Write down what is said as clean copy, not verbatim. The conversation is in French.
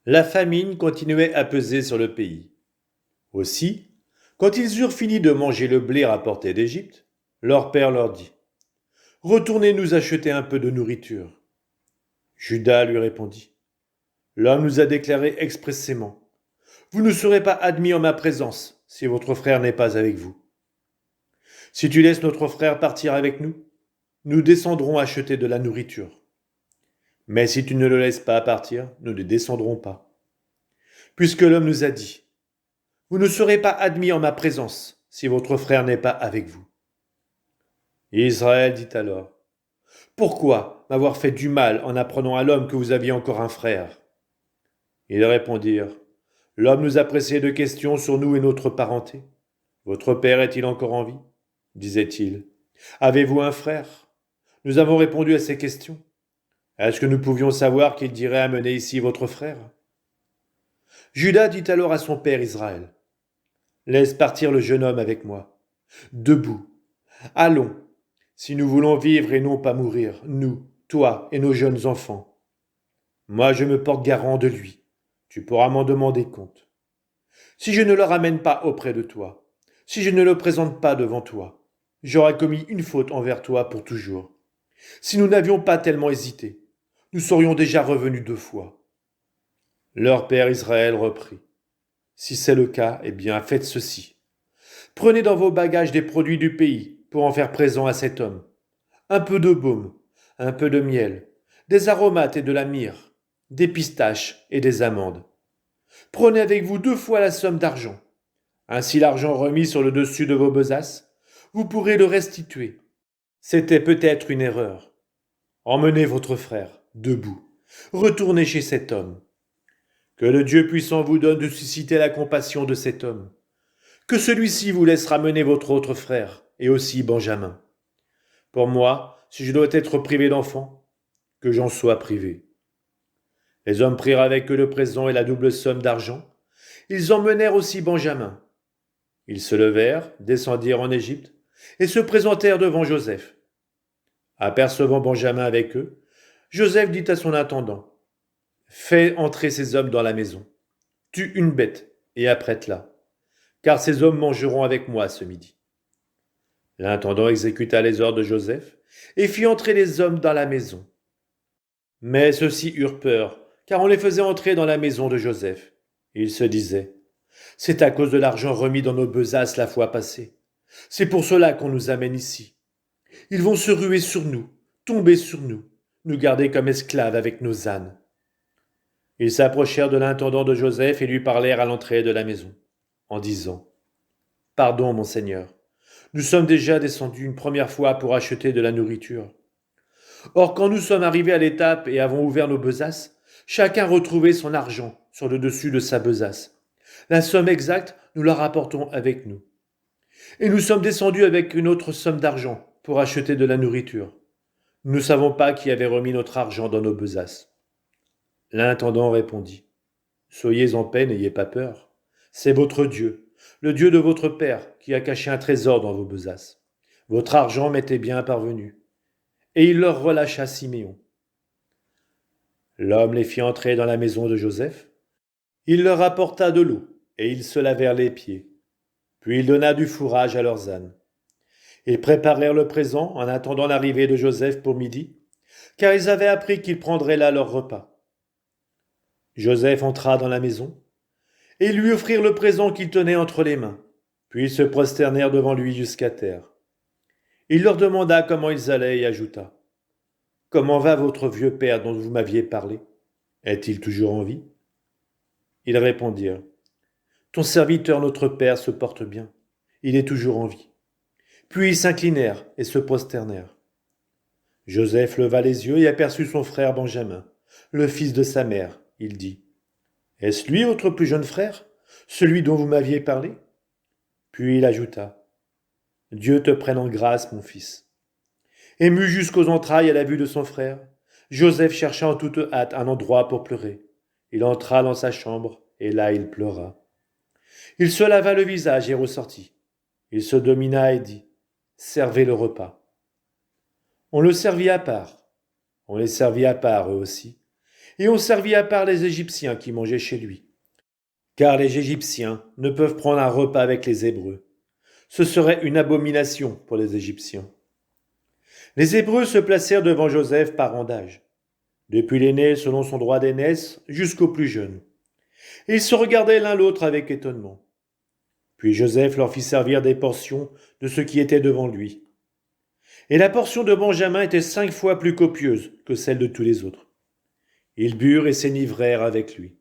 La famine continuait à peser sur le pays. Aussi, quand ils eurent fini de manger le blé rapporté d'Égypte, leur père leur dit : « Retournez nous acheter un peu de nourriture. » Judas lui répondit : « L'homme nous a déclaré expressément : vous ne serez pas admis en ma présence si votre frère n'est pas avec vous. Si tu laisses notre frère partir avec nous, nous descendrons acheter de la nourriture. Mais si tu ne le laisses pas partir, nous ne descendrons pas. Puisque l'homme nous a dit : vous ne serez pas admis en ma présence si votre frère n'est pas avec vous. Israël dit alors : pourquoi m'avoir fait du mal en apprenant à l'homme que vous aviez encore un frère ? Ils répondirent : l'homme nous a pressé de questions sur nous et notre parenté. Votre père est-il encore en vie ? Disait-il. Avez-vous un frère ? Nous avons répondu à ces questions. Est-ce que nous pouvions savoir qu'il dirait amener ici votre frère ? Judas dit alors à son père Israël : laisse partir le jeune homme avec moi. Debout. Allons, si nous voulons vivre et non pas mourir, nous, toi et nos jeunes enfants. Moi je me porte garant de lui. Tu pourras m'en demander compte. Si je ne le ramène pas auprès de toi, si je ne le présente pas devant toi, j'aurai commis une faute envers toi pour toujours. Si nous n'avions pas tellement hésité, nous serions déjà revenus 2 fois. Leur père Israël reprit : si c'est le cas, eh bien faites ceci. Prenez dans vos bagages des produits du pays pour en faire présent à cet homme. Un peu de baume, un peu de miel, des aromates et de la myrrhe, des pistaches et des amandes. Prenez avec vous 2 fois la somme d'argent. Ainsi l'argent remis sur le dessus de vos besaces, vous pourrez le restituer. C'était peut-être une erreur. Emmenez votre frère, debout. Retournez chez cet homme. Que le Dieu puissant vous donne de susciter la compassion de cet homme. Que celui-ci vous laisse ramener votre autre frère, et aussi Benjamin. Pour moi, si je dois être privé d'enfants, que j'en sois privé. Les hommes prirent avec eux le présent et la double somme d'argent. Ils emmenèrent aussi Benjamin. Ils se levèrent, descendirent en Égypte, et se présentèrent devant Joseph. Apercevant Benjamin avec eux, Joseph dit à son intendant : fais entrer ces hommes dans la maison. Tue une bête et apprête-la, car ces hommes mangeront avec moi ce midi. L'intendant exécuta les ordres de Joseph et fit entrer les hommes dans la maison. Mais ceux-ci eurent peur, car on les faisait entrer dans la maison de Joseph. Ils se disaient : c'est à cause de l'argent remis dans nos besaces la fois passée. C'est pour cela qu'on nous amène ici. Ils vont se ruer sur nous, tomber sur nous, nous garder comme esclaves avec nos ânes. Ils s'approchèrent de l'intendant de Joseph et lui parlèrent à l'entrée de la maison, en disant : pardon, mon Seigneur, nous sommes déjà descendus une première fois pour acheter de la nourriture. Or, quand nous sommes arrivés à l'étape et avons ouvert nos besaces, chacun retrouvait son argent sur le dessus de sa besace. La somme exacte, nous la rapportons avec nous. Et nous sommes descendus avec une autre somme d'argent pour acheter de la nourriture. Nous ne savons pas qui avait remis notre argent dans nos besaces. L'intendant répondit : soyez en paix, n'ayez pas peur. C'est votre Dieu, le Dieu de votre père, qui a caché un trésor dans vos besaces. Votre argent m'était bien parvenu. Et il leur relâcha Siméon. L'homme les fit entrer dans la maison de Joseph. Il leur apporta de l'eau, et ils se lavèrent les pieds. Puis il donna du fourrage à leurs ânes. Ils préparèrent le présent en attendant l'arrivée de Joseph pour midi, car ils avaient appris qu'ils prendraient là leur repas. Joseph entra dans la maison, et ils lui offrirent le présent qu'il tenait entre les mains, puis ils se prosternèrent devant lui jusqu'à terre. Il leur demanda comment ils allaient et ajouta : comment va votre vieux père dont vous m'aviez parlé ? Est-il toujours en vie ? Ils répondirent : ton serviteur notre père se porte bien, il est toujours en vie. Puis ils s'inclinèrent et se prosternèrent. Joseph leva les yeux et aperçut son frère Benjamin, le fils de sa mère. Il dit : est-ce lui votre plus jeune frère, celui dont vous m'aviez parlé ? Puis il ajouta : Dieu te prenne en grâce, mon fils. Ému jusqu'aux entrailles à la vue de son frère, Joseph chercha en toute hâte un endroit pour pleurer. Il entra dans sa chambre, et là il pleura. Il se lava le visage et ressortit. Il se domina et dit : servez le repas. On le servit à part. On les servit à part, eux aussi. et on servit à part les Égyptiens qui mangeaient chez lui. Car les Égyptiens ne peuvent prendre un repas avec les Hébreux. Ce serait une abomination pour les Égyptiens. Les Hébreux se placèrent devant Joseph par rang d'âge, depuis l'aîné selon son droit d'aînesse jusqu'au plus jeune. Et ils se regardaient l'un l'autre avec étonnement. Puis Joseph leur fit servir des portions de ce qui était devant lui. Et la portion de Benjamin était 5 fois plus copieuse que celle de tous les autres. Ils burent et s'enivrèrent avec lui.